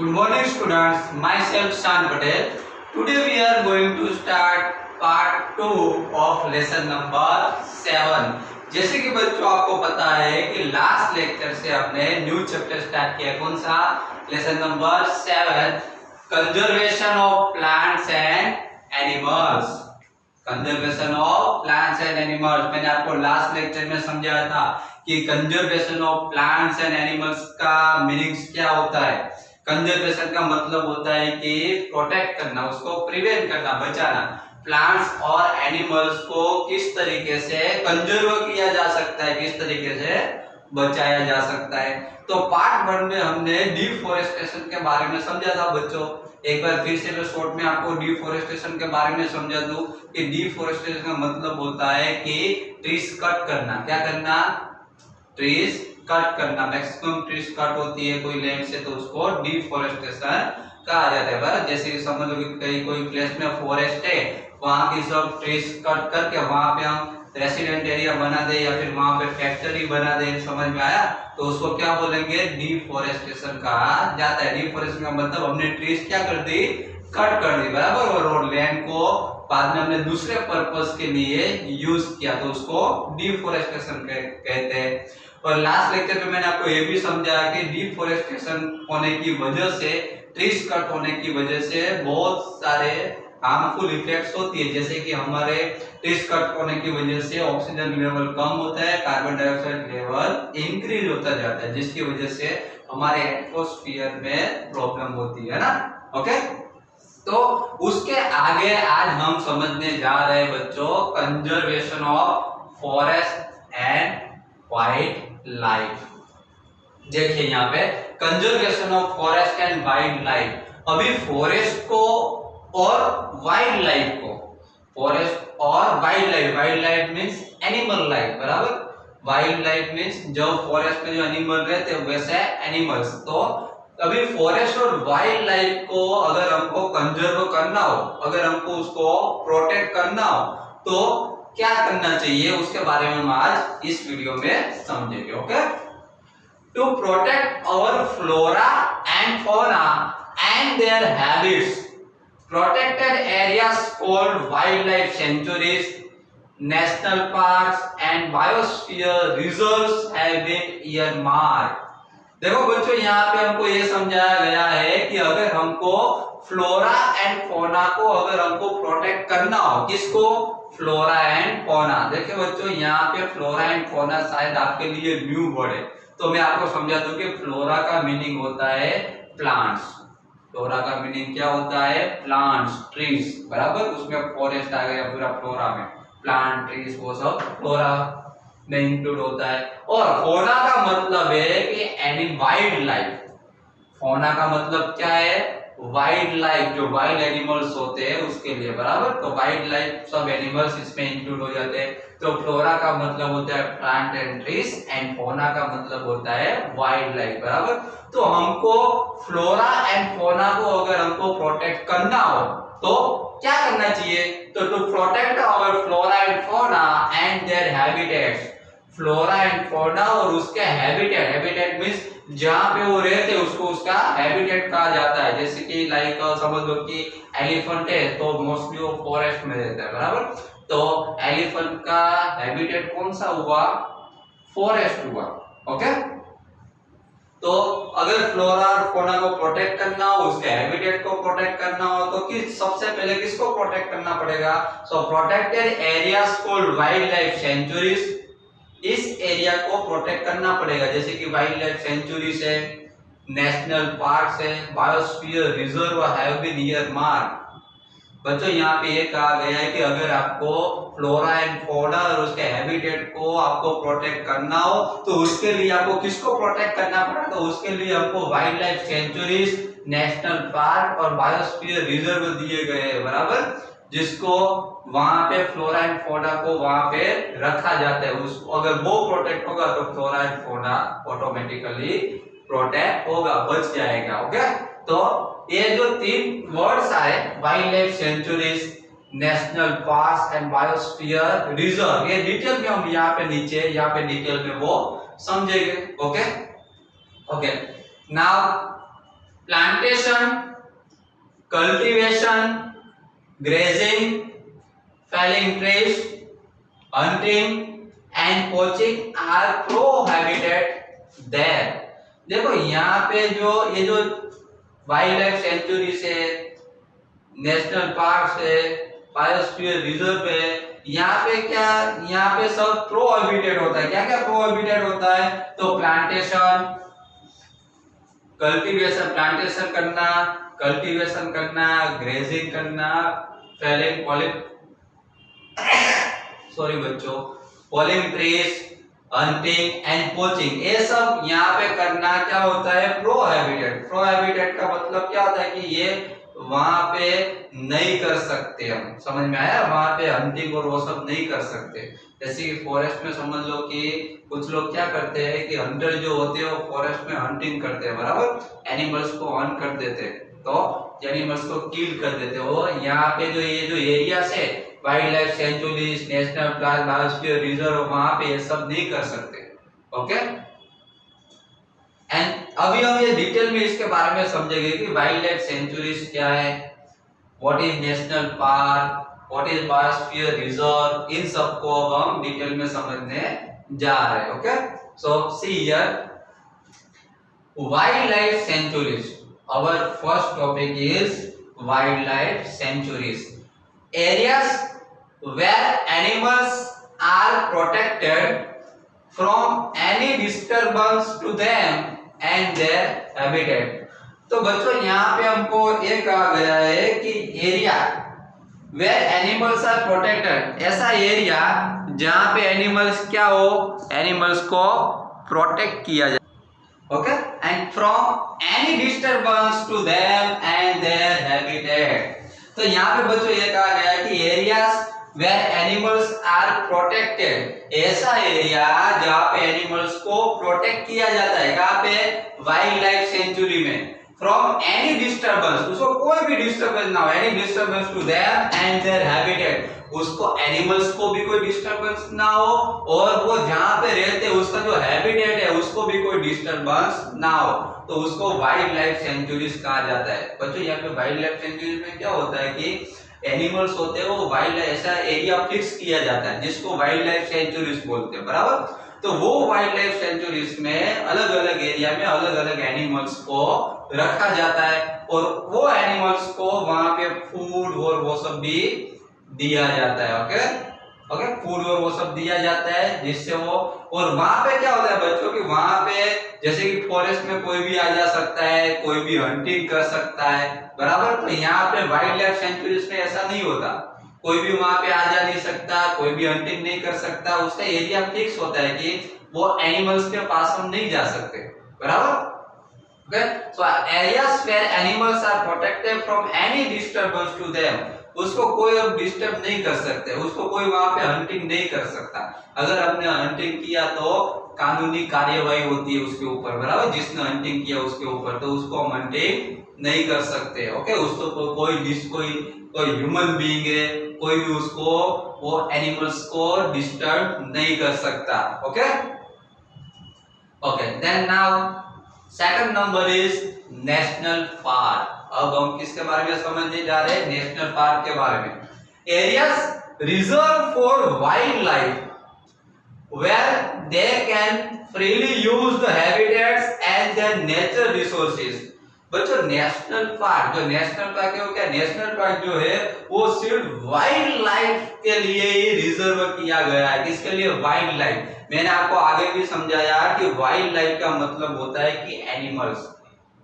Good morning students, myself Shan Patel. Today we are going to start part 2 of lesson number 7. जैसे कि बच्चों आपको पता है कि लास्ट लेक्चर से हमने न्यू चैप्टर स्टार्ट किया, कौन सा? Lesson number 7, conservation of plants and animals. Conservation of plants and animals मैंने आपको लास्ट लेक्चर में समझाया था कि conservation of plants and animals का मीनिंग्स क्या होता है। कंजर्वेशन का मतलब होता है कि प्रोटेक्ट करना, उसको प्रिवेंट करना, बचाना। प्लांट्स और एनिमल्स को किस तरीके से कंजर्व किया जा सकता है, किस तरीके से बचाया जा सकता है। तो पार्ट 1 में हमने डिफोरेस्टेशन के बारे में समझा था बच्चों। एक बार फिर से मैं शॉर्ट में आपको डिफोरेस्टेशन के बारे में समझा दूं कि डिफोरेस्टेशन का मतलब होता है कि ट्रीज कट करना। क्या करना? ट्रीज कट करना। मैक्सिमम ट्रीज कट होती है कोई लैंड से तो उसको डिफोरेस्टेशन कहा जाता है। बराबर, जैसे समझ लो कि कहीं कोई प्लेस में फॉरेस्ट है, वहां की सब ट्रीज कट करके वहां पे हम रेसिडेंट एरिया बना दे या फिर वहां पे फैक्ट्री बना दे, समझ में आया? तो उसको क्या बोलेंगे? डिफोरेस्टेशन कहा जाता है। डिफोरेस्टेशन का मतलब हमने ट्रीज क्या कर दी? कट कर दी, बराबर, और लैंड को बाद में हमने दूसरे पर्पस के लिए यूज किया तो उसको डिफोरेस्टेशन कहते हैं। और लास्ट लेक्चर में मैंने आपको ये भी समझाया कि डिफोरेस्टेशन होने की वजह से, ट्रीज कट होने की वजह से बहुत सारे हार्मफुल इफेक्ट्स होती है। जैसे कि हमारे ट्रीज कट होने की वजह से ऑक्सीजन लेवल कम होता है, कार्बन डाइऑक्साइड लेवल इंक्रीज होता जाता है, जिसकी वजह से हमारे एटमॉस्फेयर में प्रॉब्लम होती है ना। ओके, तो उसके आगे आज हम समझने जा रहे हैं बच्चों conservation of forest and wild life. देखिए यहाँ पे conservation of forest and wild life. अभी फॉरेस्ट को और वाइल्ड लाइफ को, फॉरेस्ट और wild life means animal life, बराबर। वाइल्ड लाइफ मींस जो फॉरेस्ट में जो एनिमल रहते हैं वैसे एनिमल्स। तो अभी फॉरेस्ट और वाइल्ड लाइफ को अगर हमको कंजर्व करना हो, अगर हमको उसको प्रोटेक्ट करना हो तो क्या करना चाहिए, उसके बारे में हम आज इस वीडियो में समझेंगे। Okay, to protect our flora and fauna and their habitats, protected areas called wildlife sanctuaries, national parks and biosphere reserves have been earmarked। देखो बच्चों, यहाँ पे हमको ये समझाया गया है कि अगर हमको फ्लोरा एंड फौना को अगर हमको प्रोटेक्ट करना हो, किसको? Flora and fauna. देखिए बच्चों, यहाँ पे फ्लोरा एंड फौना शायद आपके लिए न्यू वर्ड है, तो मैं आपको समझा दूं कि फ्लोरा का मीनिंग होता है प्लांट्स। फ्लोरा का मीनिंग क्या होता है? प्लांट्स, ट्रीज, बराबर। उसमें फॉरेस्ट आ गया पूरा फ्लोरा में, प्लांट, ट्रीज, वो सब फ्लोरा में इंक्लूड होता है। और फौना का मतलब है कि एनी वाइल्ड लाइफ। फौना का मतलब क्या है? वाइल्ड लाइफ, जो वाइल्ड एनिमल्स होते हैं उसके लिए, बराबर। तो वाइल्ड लाइफ सब एनिमल्स इसमें इंक्लूड हो जाते हैं। तो फ्लोरा का मतलब होता है plant and trees and fauna का मतलब होता है वाइल्ड लाइफ, बराबर। तो हमको फ्लोरा एंड फौना को अगर हमको प्रोटेक्ट करना हो तो क्या करना चाहिए? तो to protect our flora and fauna and their habitats. Flora and fauna और उसके हैबिटेट, हैबिटेट मींस जहां पे वो रहते हैं उसको उसका हैबिटेट कहा जाता है। जैसे कि लाइक समझ लो कि एलिफेंट है तो मोस्टली वो फॉरेस्ट में रहता है, बराबर। तो एलिफेंट का हैबिटेट कौन सा हुआ? फॉरेस्ट हुआ। ओके, तो अगर फ्लोरा और फौना को प्रोटेक्ट करना हो, उसके हैबिटेट को प्रोटेक्ट करना हो तो सबसे पहले किसको प्रोटेक्ट करना पड़ेगा? So protected areas called wild life sanctuaries. इस एरिया को प्रोटेक्ट करना पड़ेगा, जैसे कि वाइल्ड लाइफ सेंचुरीज है, नेशनल पार्क्स है, biosphere reserve have been earmarked. बच्चों, यहाँ पे ये कहा गया है कि अगर आपको फ्लोरा एंड फौना और उसके हैबिटेट को आपको प्रोटेक्ट करना हो तो उसके लिए आपको किसको प्रोटेक्ट करना पड़ेगा? तो उसके लिए आपको wild life sanctuaries, national park और बायोस्फीयर रिजर्व दिए गए हैं, बराबर, जिसको वहां पे फ्लोरा एंड फौना को वहां पे रखा जाता है। उसको अगर वो प्रोटेक्ट होगा तो flora and fauna automatically protect होगा, बच जाएगा। ओके, तो ये जो 3 वर्ड्स आए, wild life sanctuaries, national park and biosphere reserve, ये डिटेल में हम यहाँ पे नीचे यहाँ पे डिटेल में वो समझेंगे। Okay, now plantation plantation, cultivation, grazing, felling trees, hunting and poaching are prohibited there. देखो यहाँ पे ये जो वाइल्ड लाइफ सेंचुरी से, नेशनल पार्क से, बायोस्फीयर रिजर्व है, यहाँ पे सब प्रोहिबिटेड होता है। क्या क्या प्रोहिबिटेड होता है? तो प्लांटेशन, कल्टीवेशन, प्लांटेशन करना, कल्टीवेशन करना, ग्रेजिंग करना, felling, polling trees, hunting and poaching, ये सब यहाँ पे करना क्या होता है? प्रोहिबिटेड। प्रोहिबिटेड का मतलब क्या होता है कि ये वहां पे नहीं कर सकते हम। समझ में आया? वहां पे हंटिंग और वो सब नहीं कर सकते। जैसे कि फॉरेस्ट में समझ लो कि कुछ लोग क्या करते हैं कि हंटर जो होते हैं वो फॉरेस्ट में हंटिंग करते हैं, बराबर, एनिमल्स को हंट कर देते हैं, तो एनिमल्स को किल कर देते हो। यहाँ पे ये जो एरियाज है, wild life sanctuaries, national park, biosphere reserve, वहां पे ये सब नहीं कर सकते। ओके, एंड अभी हम ये डिटेल में इसके बारे में समझेंगे कि वाइल्ड लाइफ सेंचुरीज क्या है, what is national park, what is biosphere reserve, इन सबको अब हम डिटेल में समझने जा रहे हैं। Okay, so see here, wild life sanctuaries, our first topic is wildlife sanctuaries, areas where animals are protected from any disturbance to them and their habitat। तो बच्चों यहाँ पे हमको ये कहा गया है कि area where animals are protected, ऐसा एरिया जहाँ पे एनिमल्स क्या हो, एनिमल्स को प्रोटेक्ट किया जाए। Okay, and from any disturbance to them and their habitat। तो यहाँ पे बच्चों ये कहा गया है कि areas where animals are protected, ऐसा एरिया जहाँ पे एनिमल्स को प्रोटेक्ट किया जाता है। कहाँ पे? वाइल्ड लाइफ सेंचुरी में। फ्रॉम एनी डिस्टर्बेंस, उसको कोई भी डिस्टर्बेंस ना हो, any disturbance to them and their habitat, उसको एनिमल्स को भी कोई डिस्टर्बेंस ना हो, और वो जहां पे रहते हैं उसका जो हैबिटेट है उसको भी कोई डिस्टर्बेंस ना हो, तो उसको वाइल्ड लाइफ सेंचुरीज कहा जाता है। बच्चों यहाँ पे वाइल्ड लाइफ सेंचुरीज में क्या होता है कि एनिमल्स होते हैं वो वाइल्ड, ऐसा एरिया फिक्स किया जाता है जिसको वाइल्ड लाइफ सेंचुरीज बोलते हैं, बराबर। तो वो वाइल्ड लाइफ सेंचुरीज में अलग अलग एरिया में अलग अलग एनिमल्स को रखा जाता है, और वो एनिमल्स को वहां पे फूड और वो सब भी दिया जाता है। ओके ओके, फूड और वो सब दिया जाता है जिससे वो, और वहां पे क्या होता है बच्चों कि वहां पे जैसे कि फॉरेस्ट में कोई भी आ जा सकता है, कोई भी हंटिंग कर सकता है, बराबर। तो यहाँ पे वाइल्ड लाइफ सेंचुरीज में ऐसा नहीं होता, कोई भी वहां पे आ जा नहीं सकता, कोई भी हंटिंग नहीं कर सकता, उसका एरिया फिक्स होता है कि वो एनिमल्स के पास हम नहीं जा सकते, बराबर। Okay, so areas where animals are protected from any disturbance to them, उसको कोई अब डिस्टर्ब नहीं कर सकते, उसको कोई वहां पे हंटिंग नहीं कर सकता। अगर आपने हंटिंग किया तो कानूनी कार्यवाही होती है उसके ऊपर, बराबर, जिसने हंटिंग किया उसके ऊपर, तो उसको हम हंटिंग नहीं कर सकते। ओके, उसको कोई ह्यूमन बीइंग है, कोई भी उसको वो एनिमल्स को डिस्टर्ब नहीं कर सकता। Okay okay, then now second number is national park. अब हम किसके बारे में समझने जा रहे हैं? नेशनल पार्क के बारे में। Areas reserve for wildlife where they can freely use the habitats and their nature resources. बच्चों नेशनल पार्क, जो नेशनल पार्क है वो क्या, नेशनल पार्क जो है वो सिर्फ वाइल्ड लाइफ के लिए ही रिजर्व किया गया है। किसके लिए? Wild life. मैंने आपको आगे भी समझाया कि वाइल्ड लाइफ का मतलब होता है कि एनिमल्स।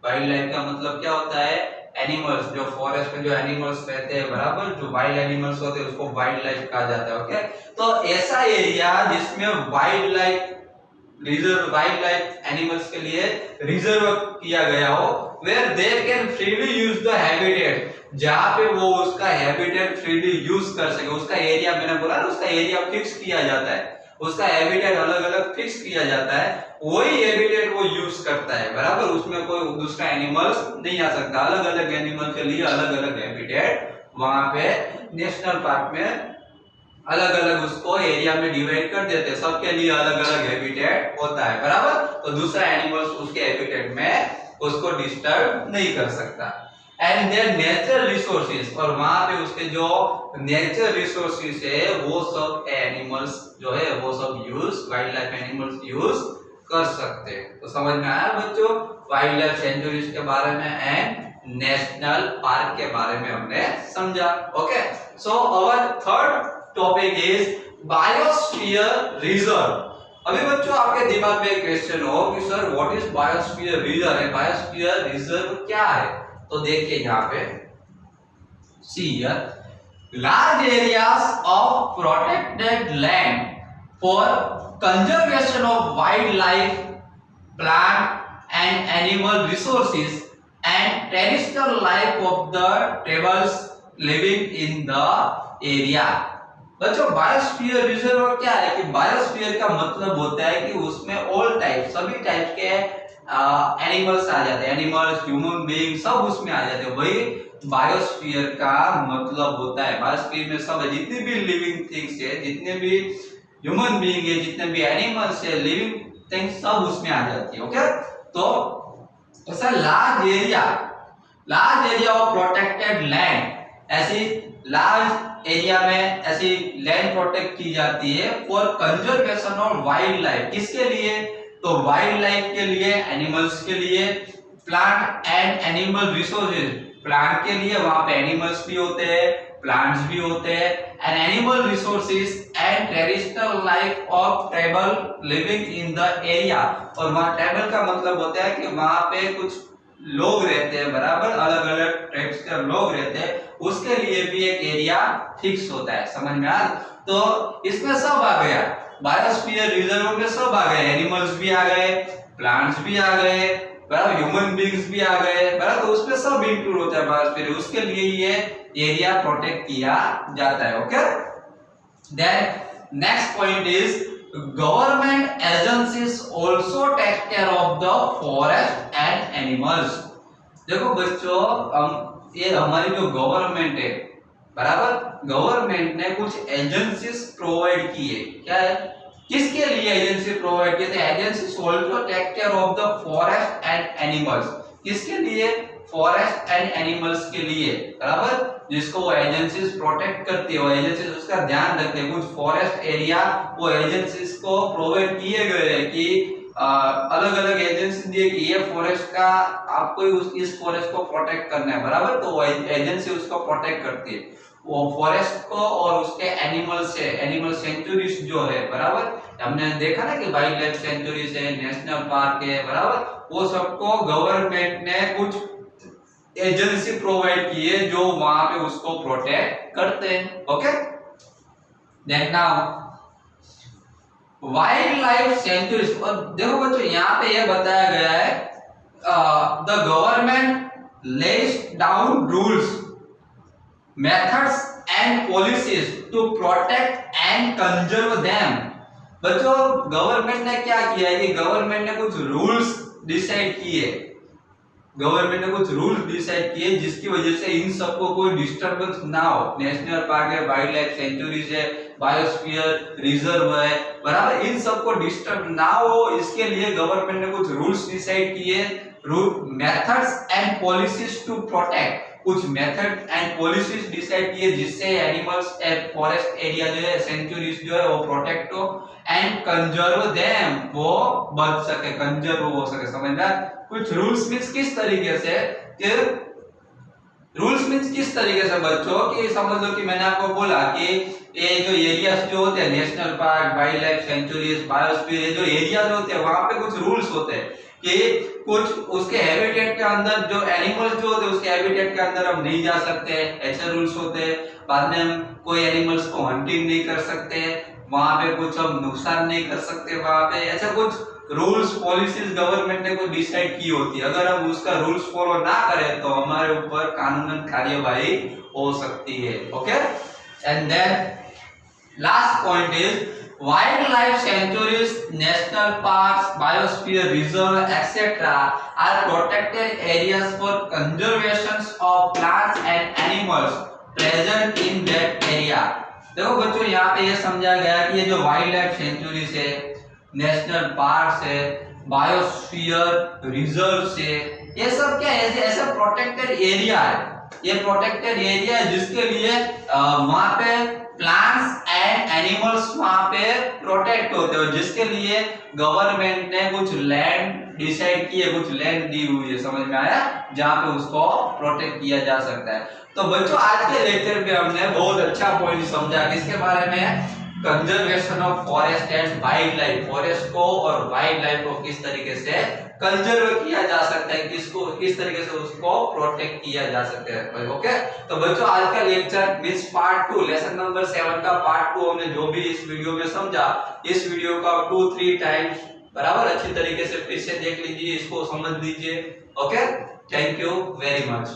वाइल्ड लाइफ का मतलब क्या होता है? एनिमल्स। जो फॉरेस्ट में जो एनिमल्स रहते हैं, बराबर, जो वाइल्ड एनिमल्स होते हैं उसको वाइल्ड लाइफ कहा जाता है। ओके, तो ऐसा एरिया जिसमें wild life reserve, wild life animals के लिए रिजर्व किया गया हो, where they can freely use the habitat, जहां पे वो उसका हैबिटेट फ्रीली यूज कर सके। उसका एरिया, मैंने बोला ना, उसका एरिया फिक्स किया जाता है, उसका हैबिटेट अलग अलग फिक्स किया जाता है, वही हैबिटेट वो यूज करता है, बराबर। उसमें कोई दूसरा एनिमल्स नहीं आ सकता। अलग अलग एनिमल के लिए अलग अलग हैबिटेट वहां पे नेशनल पार्क में अलग अलग उसको एरिया में डिवाइड कर देते हैं, सबके लिए अलग अलग हैबिटेट होता है, बराबर। तो दूसरा एनिमल्स उसके हैबिटेट में उसको डिस्टर्ब नहीं कर सकता। एंड देयर नेचुरल रिसोर्सेज, और वहां पे उसके जो नेचुरल रिसोर्सेज है वो सब एनिमल्स जो है वो सब वाइल्ड लाइफ एनिमल्स यूज कर सकते हैं। तो समझ में आया बच्चों वाइल्ड लाइफ सेंचुरीज के बारे में एंड नेशनल पार्क के बारे में हमने समझा। Okay, so our third topic is biosphere reserve. अभी बच्चों आपके दिमाग में एक क्वेश्चन हो कि sir what is biosphere reserve है, बायोस्फीयर रिजर्व क्या है? तो देखिए यहाँ पे see here large areas of protected land for conservation of wildlife, plant and animal resources and terrestrial life of the tribals living in the area. बच्चों biosphere reserve क्या है कि बायोस्फीयर का मतलब होता है कि उसमें ऑल टाइप सभी टाइप के एनिमल्स आ जाते हैं, एनिमल्स ह्यूमन बीइंग सब उसमें आ जाते हैं। वही बायोस्फीयर का मतलब होता है। बायोस्फीयर में सब जितने भी लिविंग थिंग्स है, जितने भी ह्यूमन बीइंग है, जितने भी एनिमल्स है, लिविंग थिंग्स सब उसमें आ जाती है। ओके, तो ऐसा large area of protected land, ऐसी लार्ज एरिया में ऐसी लैंड प्रोटेक्ट की जाती है for conservation of wild life. किसके लिए? तो वाइल्ड लाइफ के लिए, एनिमल्स के लिए, plant and animal resources, plant के लिए वहां पे एनिमल्स भी होते हैं, प्लांट्स भी होते हैं, and animal resources and traditional life of tribal living in the area. और वहां ट्राइबल का मतलब होता है कि वहां पे कुछ लोग रहते हैं, बराबर अलग अलग ट्राइब्स के लोग रहते हैं, उसके लिए भी एक एरिया फिक्स होता है। समझ में आ? तो इसमें सब आ गया, बायोस्फीयर रिजर्व में सब आ गए, एनिमल्स भी आ गए, प्लांट्स भी आ गए, बराबर ह्यूमन बीइंग्स भी आ गए, बराबर तो उसमें सब इंक्लूड होता है बायोस्फीयर। उसके लिए ये एरिया प्रोटेक्ट किया जाता है। Okay, then next point is government agencies also take care of the forest and animals. देखो बच्चों ये हमारी जो गवर्नमेंट है, बराबर गवर्नमेंट ने कुछ एजेंसीज प्रोवाइड की है। क्या है? किसके लिए एजेंसी प्रोवाइड किए थे? Agencies also take care of the forest and animals. किसके लिए? फॉरेस्ट एंड एनिमल्स के लिए, बराबर जिसको वो एजेंसीज प्रोटेक्ट करती है, वो एजेंसीज उसका ध्यान रखते हैं। कुछ फॉरेस्ट एरिया वो एजेंसीज को प्रोवाइड किए गए हैं कि अलग अलग एजेंसी दिए कि ये फॉरेस्ट का आपको इस फॉरेस्ट को प्रोटेक्ट करना है, बराबर तो वो एजेंसी उसको प्रोटेक्ट करती है। वो फॉरेस्ट को और उसके एनिमल्स है, एनिमल सेंचुरीज जो है, बराबर हमने देखा ना कि वाइल्ड लाइफ सेंचुरीज है, नेशनल पार्क है, बराबर वो सबको गवर्नमेंट ने कुछ एजेंसी प्रोवाइड की है जो वहां पे उसको प्रोटेक्ट करते हैं। Okay, then now wild life sanctuaries. और देखो बच्चों यहाँ पे ये बताया गया है the government lays down rules, methods and policies to protect and conserve them. बच्चों गवर्नमेंट ने क्या किया है कि गवर्नमेंट ने कुछ रूल्स डिसाइड किए, गवर्नमेंट ने कुछ रूल्स डिसाइड किए जिसकी वजह से इन सबको कोई डिस्टरबेंस ना हो। नेशनल पार्क है, वाइल्ड लाइफ सेंचुरीज है, बायोस्फीयर रिजर्व है, बराबर इन सबको डिस्टर्ब ना हो, इसके लिए गवर्नमेंट ने कुछ रूल्स डिसाइड किए, methods and policies to protect, कुछ मेथड एंड पॉलिसीज डिसाइड किए जिससे एनिमल्स एंड फॉरेस्ट एरिया जो है, सेंचुरीज जो है वो प्रोटेक्ट हो, एंड कंजर्व देम वो बच सके, कंजर्व हो सके। समझ में? कुछ रूल्स मींस किस तरीके से कि रूल्स मींस किस तरीके से बच्चों कि समझ लो कि मैंने आपको बोला कि ये जो एरियाज जो होते हैं, national park, wild life sanctuaries, biosphere, जो एरियाज होते हैं वहां पे कुछ रूल्स होते हैं कि कुछ उसके हैबिटेट के अंदर जो एनिमल्स जो होते हैं उसके हैबिटेट के अंदर हम नहीं जा सकते, ऐसे रूल्स होते हैं। बाद में हम कोई एनिमल्स को हंटिंग नहीं कर सकते, वहां पे कुछ हम नुकसान नहीं कर सकते, वहां पे ऐसा कुछ रूल्स पॉलिसीज गवर्नमेंट ने कोई डिसाइड की होती है। अगर हम उसका रूल्स फॉलो ना करें तो हमारे ऊपर कानूनन कार्यवाही हो सकती है। Okay, and then last point is wild life sanctuaries, national parks, biosphere reserve etcetera are protected areas for conservation of plants and animals present in that area. देखो बच्चों यहाँ पे ये समझा गया कि ये जो वाइल्ड लाइफ सेंचुरीज है, नेशनल पार्क्स है, बायोस्फीयर रिजर्व है, ये सब क्या है, ऐसा प्रोटेक्टेड एरिया है, ये प्रोटेक्टेड एरिया है जिसके लिए वहां पे प्लांट्स एंड एनिमल्स वहां पे प्रोटेक्ट होते हैं, जिसके लिए गवर्नमेंट ने कुछ लैंड डिसाइड की है, कुछ लैंड दी हुई है, समझ में आया, जहां पे उसको प्रोटेक्ट किया जा सकता है। तो बच्चों आज के लेक्चर में हमने बहुत अच्छा पॉइंट समझा, किसके बारे में, conservation of forest and wild life, forest को और वाइल्ड लाइफ को किस तरीके से कंजर्व किया जा सकता है, किसको किस तरीके से उसको प्रोटेक्ट किया जा सकता है। ओके, तो बच्चों आज का lecture means part 2 lesson number 7 का पार्ट 2 हमने जो भी इस वीडियो में समझा, इस वीडियो का 2-3 टाइम्स बराबर अच्छी तरीके से फिर से देख लीजिए, इसको समझ लीजिए। Okay, thank you very much.